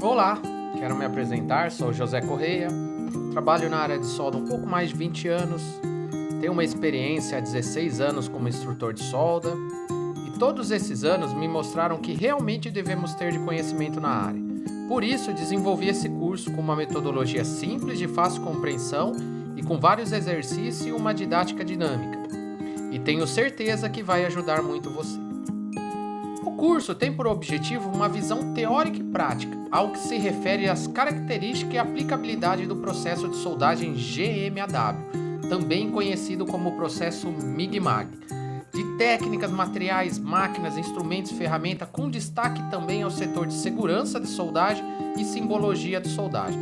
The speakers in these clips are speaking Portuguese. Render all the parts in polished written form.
Olá, quero me apresentar, sou José Correia, trabalho na área de solda há um pouco mais de 20 anos, tenho uma experiência há 16 anos como instrutor de solda e todos esses anos me mostraram que realmente devemos ter de conhecimento na área. Por isso, desenvolvi esse curso com uma metodologia simples, de fácil compreensão e com vários exercícios e uma didática dinâmica. E tenho certeza que vai ajudar muito você. O curso tem por objetivo uma visão teórica e prática, ao que se refere às características e aplicabilidade do processo de soldagem GMAW, também conhecido como processo MIG-MAG, de técnicas, materiais, máquinas, instrumentos e ferramentas, com destaque também ao setor de segurança de soldagem e simbologia de soldagem.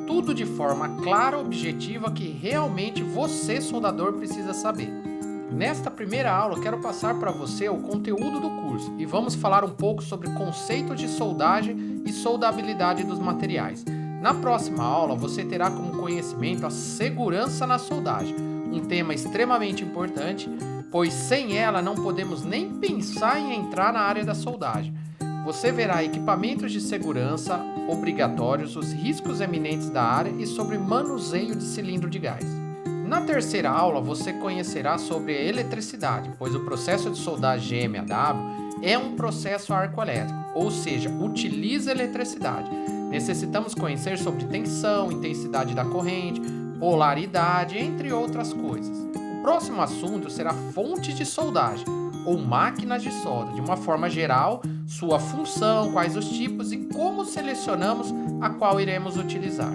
Tudo de forma clara e objetiva que realmente você, soldador, precisa saber. Nesta primeira aula, quero passar para você o conteúdo do curso e vamos falar um pouco sobre conceito de soldagem e soldabilidade dos materiais. Na próxima aula, você terá como conhecimento a segurança na soldagem, um tema extremamente importante, pois sem ela não podemos nem pensar em entrar na área da soldagem. Você verá equipamentos de segurança obrigatórios, os riscos eminentes da área e sobre manuseio de cilindro de gás. Na terceira aula, você conhecerá sobre a eletricidade, pois o processo de soldagem GMAW é um processo arcoelétrico, ou seja, utiliza eletricidade. Necessitamos conhecer sobre tensão, intensidade da corrente, polaridade, entre outras coisas. O próximo assunto será fonte de soldagem, ou máquinas de solda, de uma forma geral, sua função, quais os tipos e como selecionamos a qual iremos utilizar.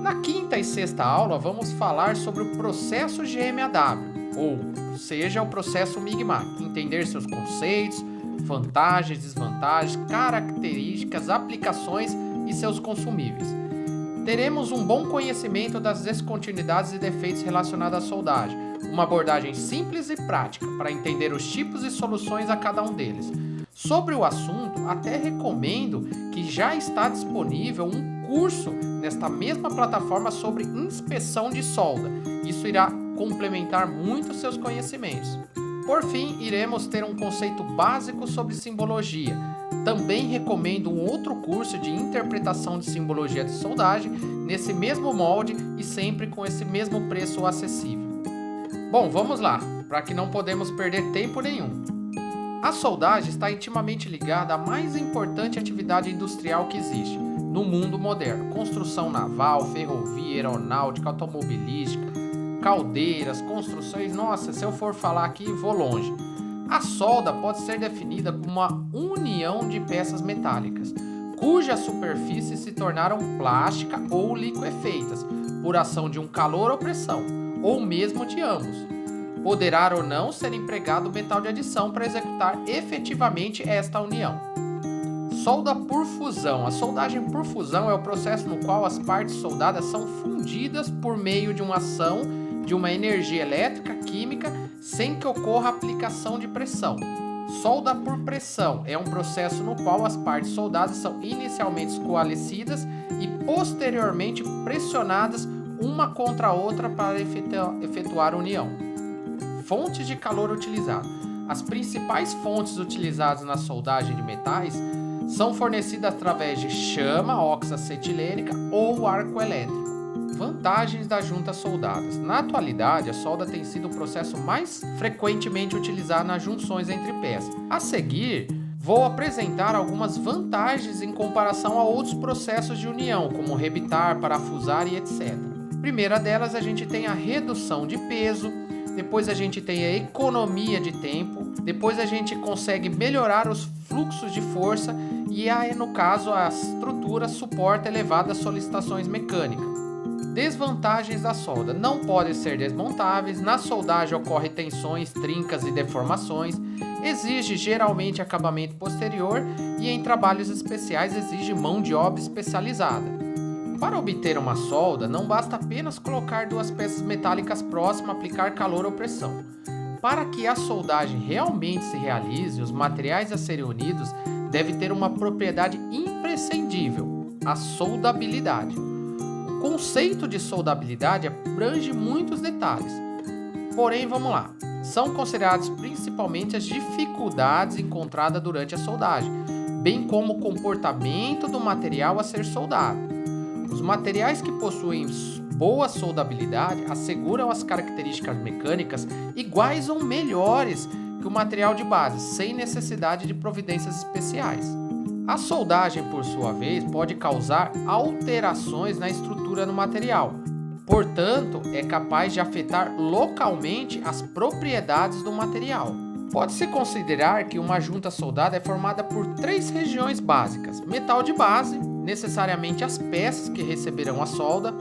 Na quinta e sexta aula, vamos falar sobre o processo GMAW, ou seja, o processo MIG-MAG, entender seus conceitos, vantagens, desvantagens, características, aplicações e seus consumíveis. Teremos um bom conhecimento das descontinuidades e defeitos relacionados à soldagem, uma abordagem simples e prática para entender os tipos e soluções a cada um deles. Sobre o assunto, até recomendo que já está disponível um curso nesta mesma plataforma sobre inspeção de solda. Isso irá complementar muito seus conhecimentos. Por fim, iremos ter um conceito básico sobre simbologia. Também recomendo um outro curso de interpretação de simbologia de soldagem, nesse mesmo molde e sempre com esse mesmo preço acessível. Bom, vamos lá, para que não podemos perder tempo nenhum. A soldagem está intimamente ligada à mais importante atividade industrial que existe no mundo moderno: construção naval, ferrovia, aeronáutica, automobilística, caldeiras, construções. Nossa, se eu for falar aqui, vou longe. A solda pode ser definida como uma união de peças metálicas, cuja superfície se tornaram plástica ou liquefeitas, por ação de um calor ou pressão, ou mesmo de ambos. Poderá ou não ser empregado metal de adição para executar efetivamente esta união. Solda por fusão. A soldagem por fusão é o processo no qual as partes soldadas são fundidas por meio de uma ação de uma energia elétrica, química, sem que ocorra aplicação de pressão. Solda por pressão é um processo no qual as partes soldadas são inicialmente coalescidas e posteriormente pressionadas uma contra a outra para efetuar a união. Fontes de calor utilizado. As principais fontes utilizadas na soldagem de metais são fornecidas através de chama oxacetilênica ou arco elétrico. Vantagens das juntas soldadas. Na atualidade, a solda tem sido o processo mais frequentemente utilizado nas junções entre peças. A seguir, vou apresentar algumas vantagens em comparação a outros processos de união, como rebitar, parafusar e etc. Primeira delas, a gente tem a redução de peso. Depois a gente tem a economia de tempo, depois a gente consegue melhorar os fluxos de força e aí, no caso, a estrutura suporta elevadas solicitações mecânicas. Desvantagens da solda. Não podem ser desmontáveis, na soldagem ocorrem tensões, trincas e deformações, exige geralmente acabamento posterior e em trabalhos especiais exige mão de obra especializada. Para obter uma solda, não basta apenas colocar duas peças metálicas próximas, aplicar calor ou pressão. Para que a soldagem realmente se realize, os materiais a serem unidos devem ter uma propriedade imprescindível: a soldabilidade. O conceito de soldabilidade abrange muitos detalhes. Porém, vamos lá. São consideradas principalmente as dificuldades encontradas durante a soldagem, bem como o comportamento do material a ser soldado. Os materiais que possuem boa soldabilidade asseguram as características mecânicas iguais ou melhores que o material de base, sem necessidade de providências especiais. A soldagem, por sua vez, pode causar alterações na estrutura do material. Portanto, é capaz de afetar localmente as propriedades do material. Pode-se considerar que uma junta soldada é formada por 3 regiões básicas: metal de base, necessariamente as peças que receberão a solda;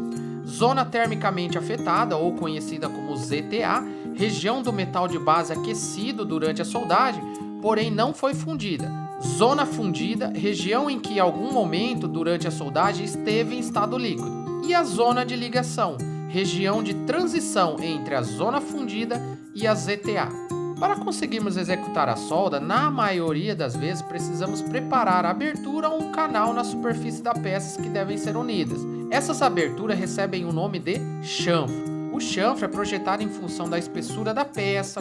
zona termicamente afetada, ou conhecida como ZTA, região do metal de base aquecido durante a soldagem, porém não foi fundida; zona fundida, região em que em algum momento durante a soldagem esteve em estado líquido; e a zona de ligação, região de transição entre a zona fundida e a ZTA. Para conseguirmos executar a solda, na maioria das vezes precisamos preparar a abertura ou um canal na superfície das peças que devem ser unidas. Essas aberturas recebem o nome de chanfro. O chanfro é projetado em função da espessura da peça,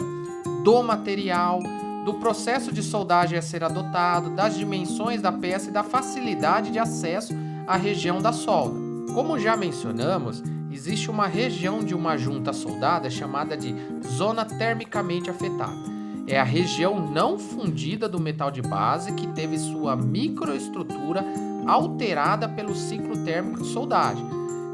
do material, do processo de soldagem a ser adotado, das dimensões da peça e da facilidade de acesso à região da solda. Como já mencionamos, existe uma região de uma junta soldada chamada de zona termicamente afetada. É a região não fundida do metal de base que teve sua microestrutura alterada pelo ciclo térmico de soldagem.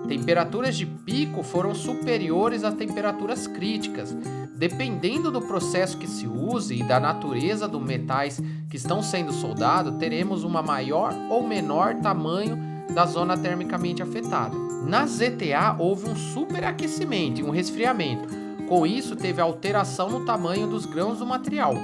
Temperaturas de pico foram superiores às temperaturas críticas. Dependendo do processo que se use e da natureza dos metais que estão sendo soldados, teremos uma maior ou menor tamanho da zona termicamente afetada. Na ZTA houve um superaquecimento e um resfriamento. Com isso, teve alteração no tamanho dos grãos do material,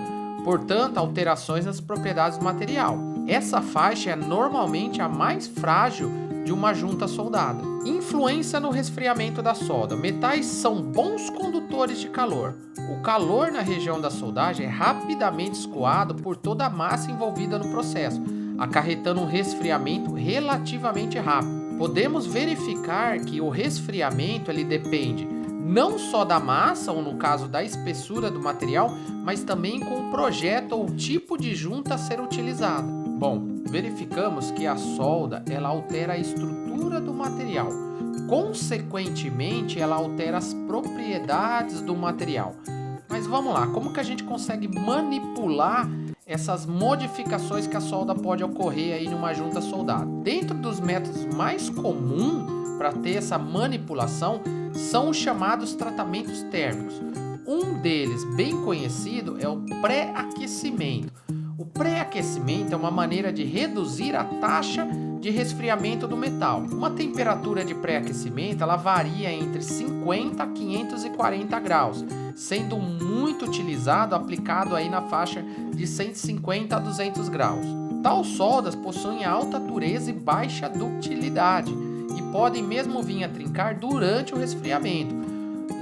portanto, alterações nas propriedades do material. Essa faixa é normalmente a mais frágil de uma junta soldada. Influência no resfriamento da solda. Metais são bons condutores de calor. O calor na região da soldagem é rapidamente escoado por toda a massa envolvida no processo, acarretando um resfriamento relativamente rápido. Podemos verificar que o resfriamento ele depende não só da massa, ou no caso da espessura do material, mas também com o projeto ou tipo de junta a ser utilizada. Bom, verificamos que a solda ela altera a estrutura do material. Consequentemente, ela altera as propriedades do material. Mas vamos lá, como que a gente consegue manipular essas modificações que a solda pode ocorrer aí numa junta soldada? Dentro dos métodos mais comuns para ter essa manipulação são os chamados tratamentos térmicos. Um deles, bem conhecido, é o pré-aquecimento. O pré-aquecimento é uma maneira de reduzir a taxa de resfriamento do metal. Uma temperatura de pré-aquecimento ela varia entre 50 a 540 graus, sendo muito utilizado aplicado aí na faixa de 150 a 200 graus. Tal soldas possuem alta dureza e baixa ductilidade e podem mesmo vir a trincar durante o resfriamento.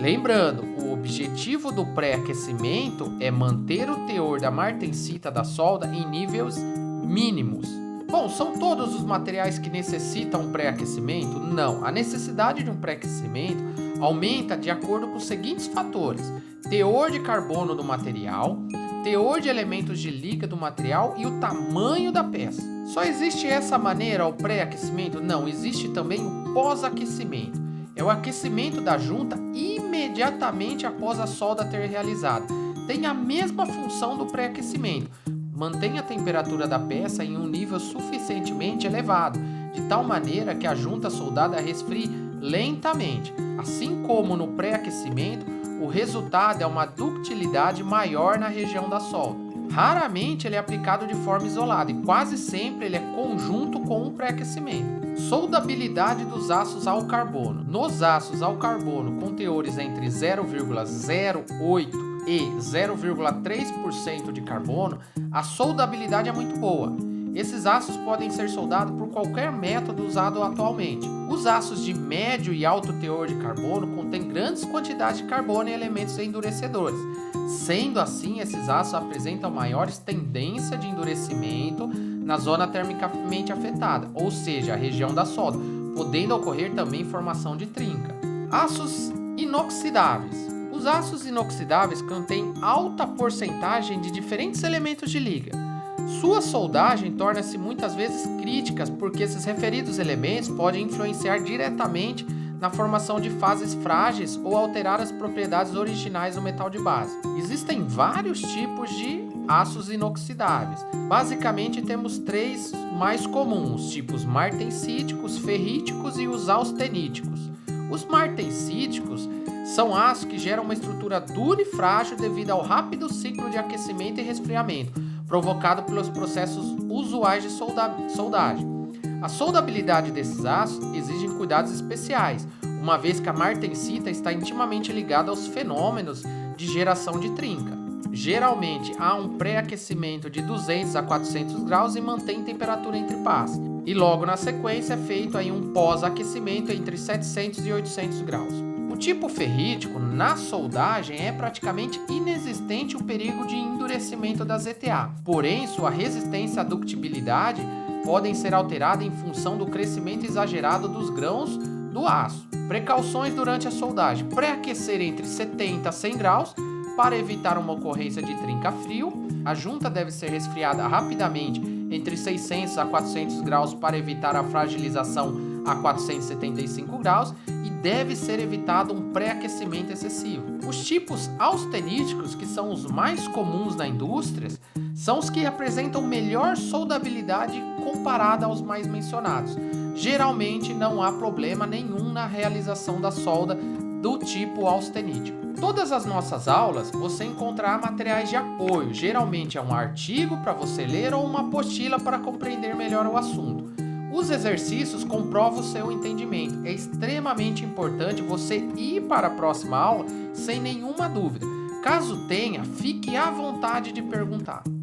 Lembrando, o objetivo do pré-aquecimento é manter o teor da martensita da solda em níveis mínimos. Bom, são todos os materiais que necessitam pré-aquecimento? Não. A necessidade de um pré-aquecimento aumenta de acordo com os seguintes fatores: teor de carbono do material, teor de elementos de liga do material e o tamanho da peça. Só existe essa maneira, o pré-aquecimento? Não, existe também o pós-aquecimento. É o aquecimento da junta imediatamente após a solda ter realizado. Tem a mesma função do pré-aquecimento. Mantém a temperatura da peça em um nível suficientemente elevado, de tal maneira que a junta soldada resfrie lentamente. Assim como no pré-aquecimento, o resultado é uma ductilidade maior na região da solda. Raramente ele é aplicado de forma isolada e quase sempre ele é conjunto com o pré-aquecimento. Soldabilidade dos aços ao carbono. Nos aços ao carbono com teores entre 0,08 e 0,3% de carbono, a soldabilidade é muito boa. Esses aços podem ser soldados por qualquer método usado atualmente. Os aços de médio e alto teor de carbono contêm grandes quantidades de carbono e elementos endurecedores. Sendo assim, esses aços apresentam maiores tendência de endurecimento na zona termicamente afetada, ou seja, a região da solda, podendo ocorrer também formação de trinca. Aços inoxidáveis. Os aços inoxidáveis contêm alta porcentagem de diferentes elementos de liga. Sua soldagem torna-se muitas vezes crítica porque esses referidos elementos podem influenciar diretamente na formação de fases frágeis ou alterar as propriedades originais do metal de base. Existem vários tipos de aços inoxidáveis. Basicamente temos três mais comuns, tipos martensíticos, ferríticos e os austeníticos. Os martensíticos são aços que geram uma estrutura dura e frágil devido ao rápido ciclo de aquecimento e resfriamento, provocado pelos processos usuais de soldagem. A soldabilidade desses aços exige cuidados especiais, uma vez que a martensita está intimamente ligada aos fenômenos de geração de trinca. Geralmente há um pré-aquecimento de 200 a 400 graus e mantém temperatura entre pares. E logo na sequência é feito aí um pós-aquecimento entre 700 e 800 graus. O tipo ferrítico, na soldagem, é praticamente inexistente o perigo de endurecimento da ZTA. Porém, sua resistência e ductibilidade podem ser alteradas em função do crescimento exagerado dos grãos do aço. Precauções durante a soldagem: pré-aquecer entre 70 a 100 graus para evitar uma ocorrência de trinca frio. A junta deve ser resfriada rapidamente entre 600 a 400 graus para evitar a fragilização a 475 graus e deve ser evitado um pré-aquecimento excessivo. Os tipos austeníticos, que são os mais comuns na indústria, são os que apresentam melhor soldabilidade comparada aos mais mencionados. Geralmente não há problema nenhum na realização da solda do tipo austenítico. Todas as nossas aulas você encontrará materiais de apoio, geralmente é um artigo para você ler ou uma apostila para compreender melhor o assunto. Os exercícios comprovam o seu entendimento. É extremamente importante você ir para a próxima aula sem nenhuma dúvida. Caso tenha, fique à vontade de perguntar.